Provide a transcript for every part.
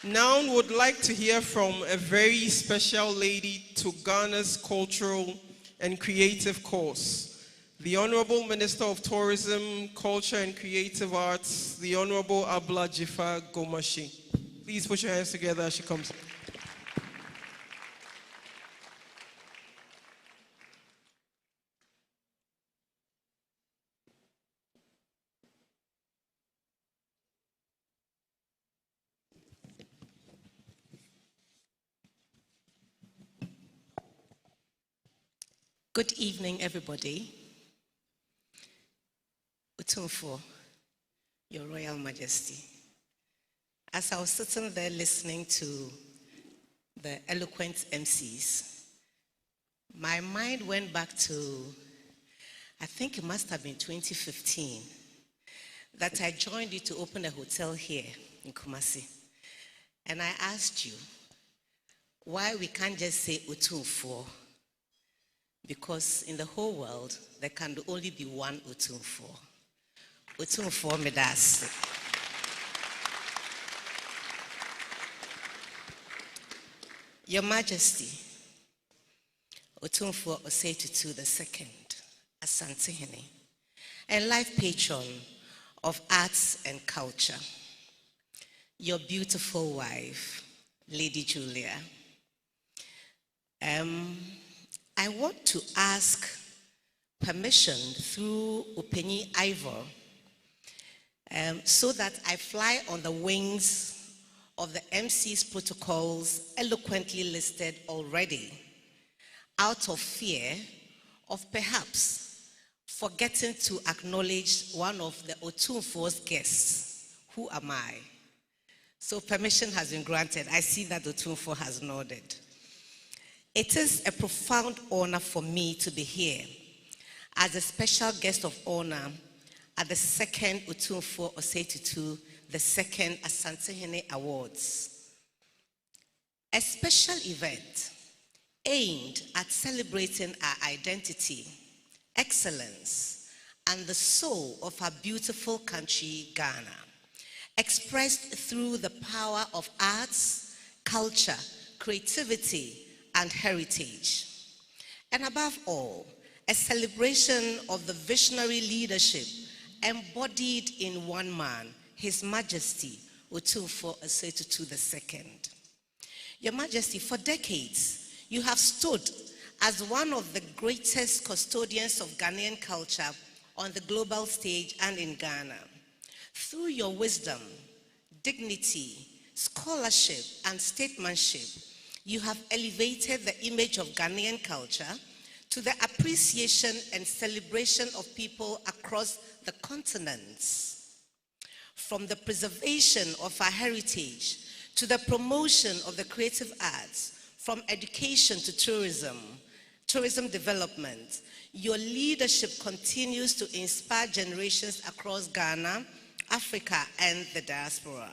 Now would like to hear from a very special lady to Ghana's cultural and creative cause, the Honorable Minister of Tourism, Culture and Creative Arts, the Honorable Abla Dzifa Gomashie. Please put your hands together as she comes. Good evening, everybody. Otumfuo, Your Royal Majesty. As I was sitting there listening to the eloquent MCs, my mind went back to, I think it must have been 2015, that I joined you to open a hotel here in Gomashie. And I asked you why we can't just say Otumfuo, because in the whole world, there can only be one Otumfuo. Otumfuo Medasi. Your Majesty, Otumfuo Osei-Tutu II, Asantehene, and life patron of arts and culture. Your beautiful wife, Lady Julia. I want to ask permission through Openyi Ivor so that I fly on the wings of the MC's protocols eloquently listed already, out of fear of perhaps forgetting to acknowledge one of the Otumfuo's guests. Who am I? So permission has been granted. I see that Otumfuo has nodded. It is a profound honor for me to be here as a special guest of honor at the second Otumfuo Osei-Tutu II Asantehene Awards. A special event aimed at celebrating our identity, excellence, and the soul of our beautiful country, Ghana, expressed through the power of arts, culture, creativity, and heritage. And above all, a celebration of the visionary leadership embodied in one man, His Majesty Otumfuo Osei-Tutu II. Your Majesty, for decades, you have stood as one of the greatest custodians of Ghanaian culture on the global stage and in Ghana. Through your wisdom, dignity, scholarship, and statesmanship, you have elevated the image of Ghanaian culture to the appreciation and celebration of people across the continents. From the preservation of our heritage to the promotion of the creative arts, from education to tourism development, your leadership continues to inspire generations across Ghana, Africa, and the diaspora.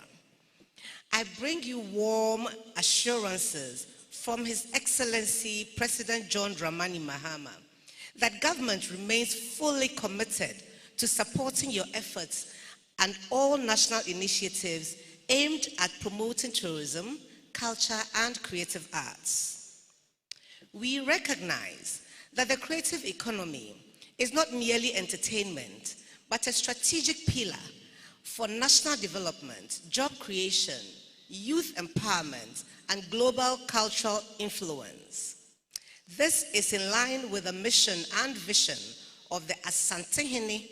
I bring you warm assurances from His Excellency President John Dramani Mahama that government remains fully committed to supporting your efforts and all national initiatives aimed at promoting tourism, culture, and creative arts. We recognize that the creative economy is not merely entertainment, but a strategic pillar for national development, job creation, youth empowerment, and global cultural influence. This is in line with the mission and vision of the Asantehene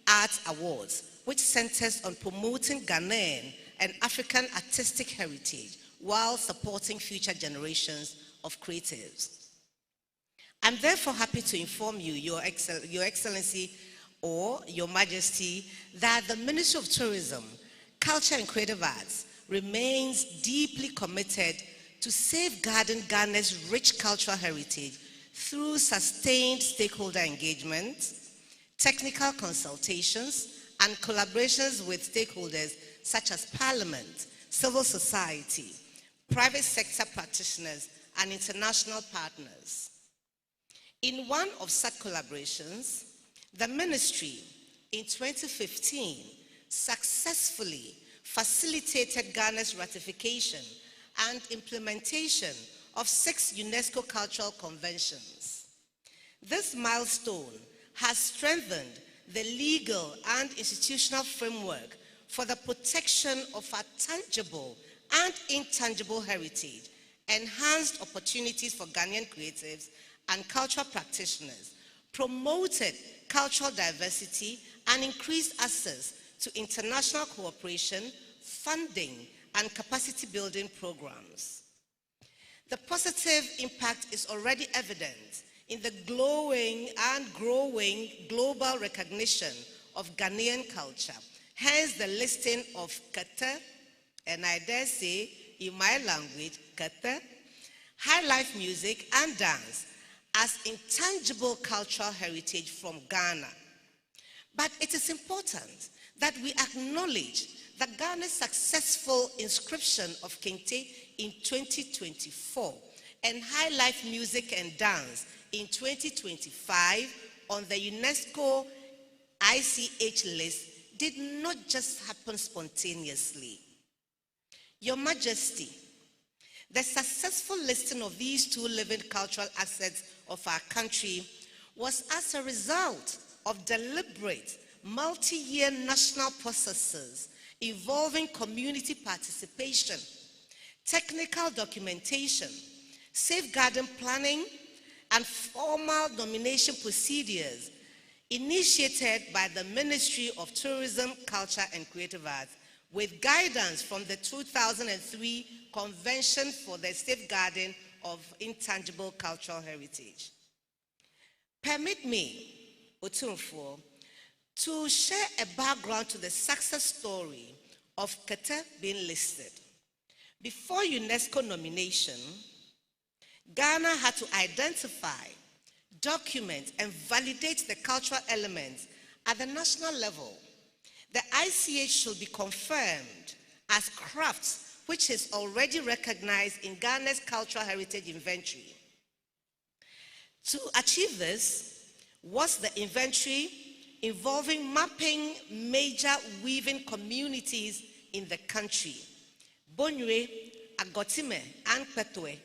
Arts Awards, which centers on promoting Ghanaian and African artistic heritage while supporting future generations of creatives. I'm therefore happy to inform you, Your Excellency or Your Majesty, that the Ministry of Tourism, Culture and Creative Arts remains deeply committed to safeguarding Ghana's rich cultural heritage through sustained stakeholder engagement, technical consultations, and collaborations with stakeholders such as Parliament, civil society, private sector practitioners, and international partners. In one of such collaborations, the Ministry in 2015 successfully facilitated Ghana's ratification and implementation of 6 UNESCO cultural conventions. This milestone has strengthened the legal and institutional framework for the protection of our tangible and intangible heritage, enhanced opportunities for Ghanaian creatives and cultural practitioners, promoted cultural diversity, and increased access to international cooperation, funding, and capacity building programs. The positive impact is already evident in the glowing and growing global recognition of Ghanaian culture, hence the listing of Kete, and I dare say in my language, Kete, high life music and dance as intangible cultural heritage from Ghana. But it is important that we acknowledge that Ghana's successful inscription of Kente in 2024 and high life music and dance in 2025 on the UNESCO ICH list did not just happen spontaneously. Your Majesty, the successful listing of these 2 living cultural assets of our country was as a result of deliberate, multi-year national processes involving community participation, technical documentation, safeguarding planning, and formal nomination procedures initiated by the Ministry of Tourism, Culture, and Creative Arts with guidance from the 2003 Convention for the Safeguarding of Intangible Cultural Heritage. Permit me, Opemsuo, to share a background to the success story of Kete being listed. Before UNESCO nomination, Ghana had to identify, document, and validate the cultural elements at the national level. The ICH should be confirmed as crafts, which is already recognized in Ghana's Cultural Heritage Inventory. To achieve this was the inventory involving mapping major weaving communities in the country, Bonyue, Agotime, and Petwe,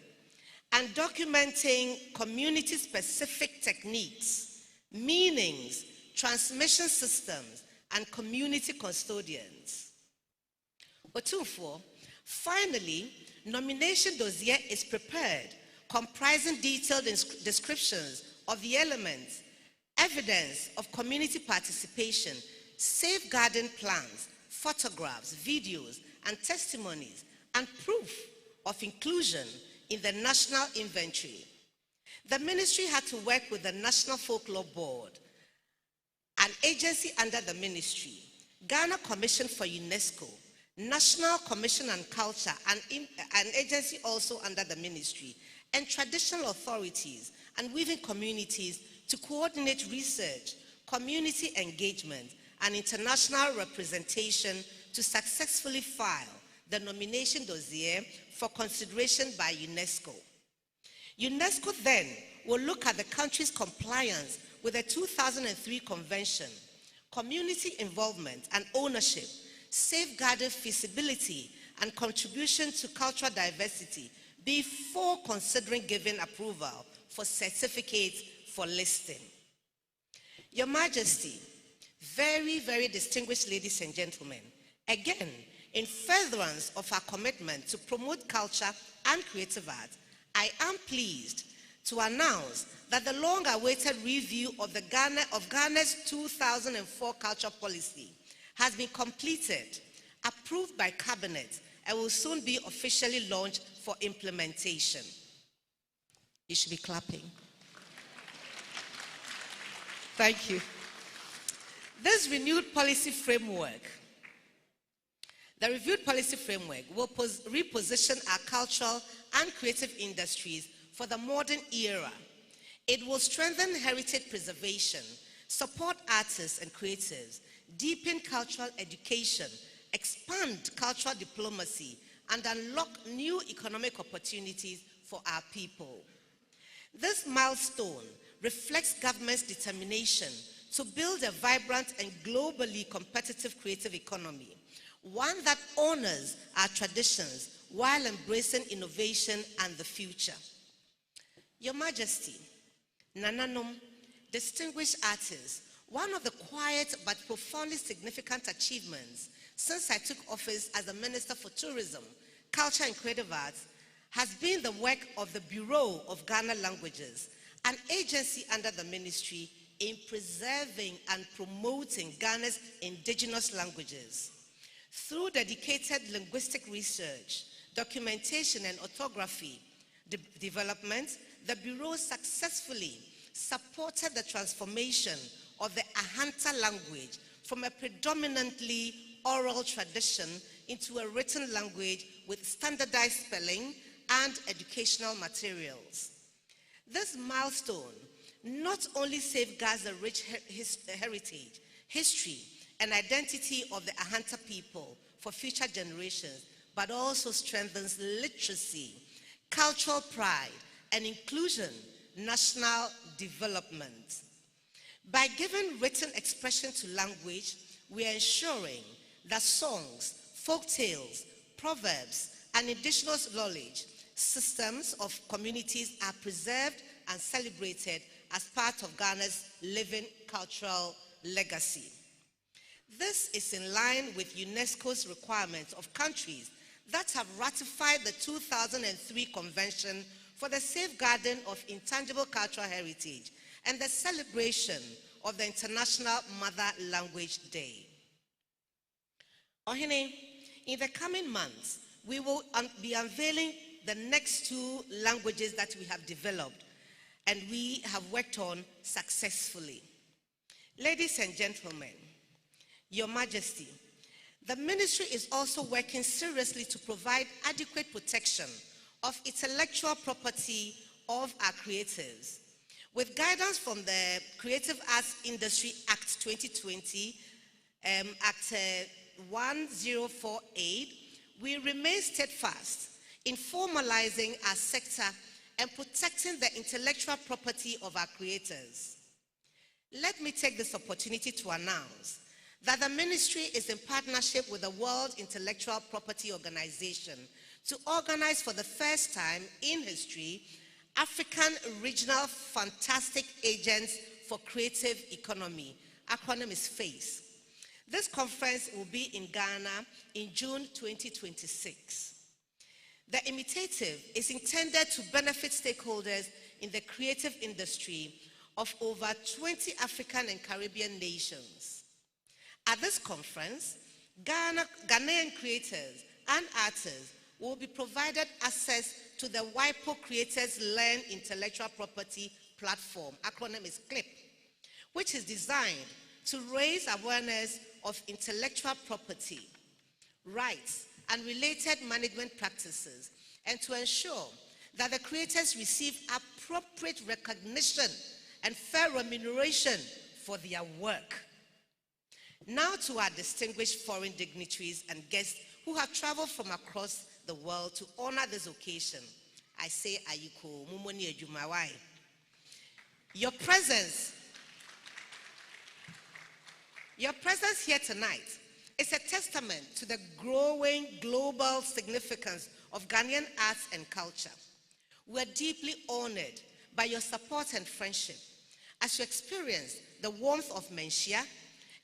and documenting community-specific techniques, meanings, transmission systems, and community custodians. Opemsuo, finally, nomination dossier is prepared, comprising detailed descriptions of the elements, evidence of community participation, safeguarding plans, photographs, videos, and testimonies, and proof of inclusion in the national inventory. The ministry had to work with the National Folklore Board, an agency under the ministry, Ghana Commission for UNESCO, National Commission on Culture, an agency also under the ministry, and traditional authorities and weaving communities to coordinate research, community engagement, and international representation to successfully file the nomination dossier for consideration by UNESCO. UNESCO then will look at the country's compliance with the 2003 Convention, community involvement and ownership, safeguarding feasibility and contribution to cultural diversity before considering giving approval for certificates for listing. Your Majesty, very, very distinguished ladies and gentlemen, again, in furtherance of our commitment to promote culture and creative art, I am pleased to announce that the long-awaited review of Ghana's 2004 culture policy has been completed, approved by Cabinet, and will soon be officially launched for implementation. You should be clapping. Thank you. This renewed policy framework, the reviewed policy framework will reposition our cultural and creative industries for the modern era. It will strengthen heritage preservation, support artists and creatives, deepen cultural education, expand cultural diplomacy, and unlock new economic opportunities for our people. This milestone reflects government's determination to build a vibrant and globally competitive creative economy, one that honors our traditions while embracing innovation and the future. Your Majesty, Nananom, distinguished artists, one of the quiet but profoundly significant achievements since I took office as the Minister for Tourism, Culture and Creative Arts has been the work of the Bureau of Ghana Languages, an agency under the ministry in preserving and promoting Ghana's indigenous languages. Through dedicated linguistic research, documentation, and orthography development, the Bureau successfully supported the transformation of the Ahanta language from a predominantly oral tradition into a written language with standardized spelling and educational materials. This milestone not only safeguards the rich heritage, history, and identity of the Ahanta people for future generations, but also strengthens literacy, cultural pride, and inclusion, national development. By giving written expression to language, we are ensuring that songs, folk tales, proverbs, and indigenous knowledge systems of communities are preserved and celebrated as part of Ghana's living cultural legacy. This is in line with UNESCO's requirements of countries that have ratified the 2003 Convention for the Safeguarding of Intangible Cultural Heritage and the celebration of the International Mother Language Day. Ohene, in the coming months, we will be unveiling the next 2 languages that we have developed and we have worked on successfully. Ladies and gentlemen, Your Majesty, the ministry is also working seriously to provide adequate protection of intellectual property of our creators. With guidance from the Creative Arts Industry Act 2020, Act 1048, we remain steadfast in formalizing our sector and protecting the intellectual property of our creators. Let me take this opportunity to announce that the ministry is in partnership with the World Intellectual Property Organization to organize for the first time in history African Regional Fantastic Agents for Creative Economy. Acronym is FACE. This conference will be in Ghana in June 2026. The initiative is intended to benefit stakeholders in the creative industry of over 20 African and Caribbean nations. At this conference, Ghanaian creators and artists will be provided access to the WIPO Creators Learn Intellectual Property Platform, acronym is CLIP, which is designed to raise awareness of intellectual property, rights, and related management practices, and to ensure that the creators receive appropriate recognition and fair remuneration for their work. Now to our distinguished foreign dignitaries and guests who have traveled from across the world to honor this occasion. I say Ayiko, Mumoni Ejumawai. Your presence here tonight is a testament to the growing global significance of Ghanaian arts and culture. We are deeply honored by your support and friendship as you experience the warmth of Menshia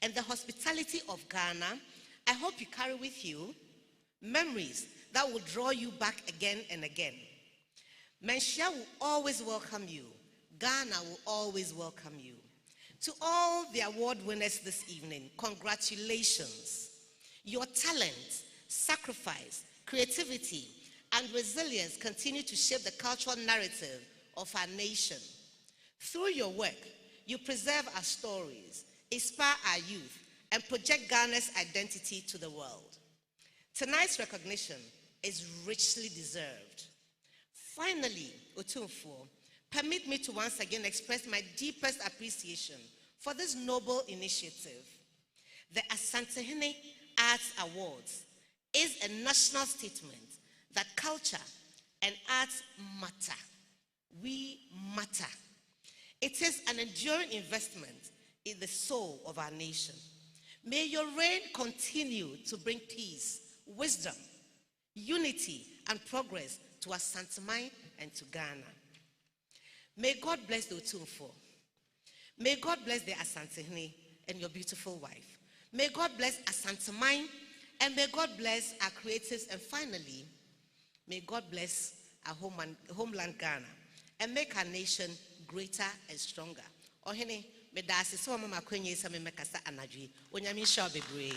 and the hospitality of Ghana. I hope you carry with you memories that will draw you back again and again. Menshia will always welcome you. Ghana will always welcome you. To all the award winners this evening, congratulations. Your talent, sacrifice, creativity, and resilience continue to shape the cultural narrative of our nation. Through your work, you preserve our stories, inspire our youth, and project Ghana's identity to the world. Tonight's recognition is richly deserved. Finally, Otumfuo, permit me to once again express my deepest appreciation for this noble initiative. The Asantehene Arts Awards is a national statement that culture and arts matter. We matter. It is an enduring investment in the soul of our nation. May your reign continue to bring peace, wisdom, unity, and progress to Asantehene and to Ghana. May God bless the Otumfuo. May God bless the Asantehene and your beautiful wife. May God bless Asantehene, and may God bless our creatives. And finally, may God bless our homeland Ghana and make our nation greater and stronger. Ohene, me da asese o mama kwenye sa me mekasa anadwi. Onyame hia bebree.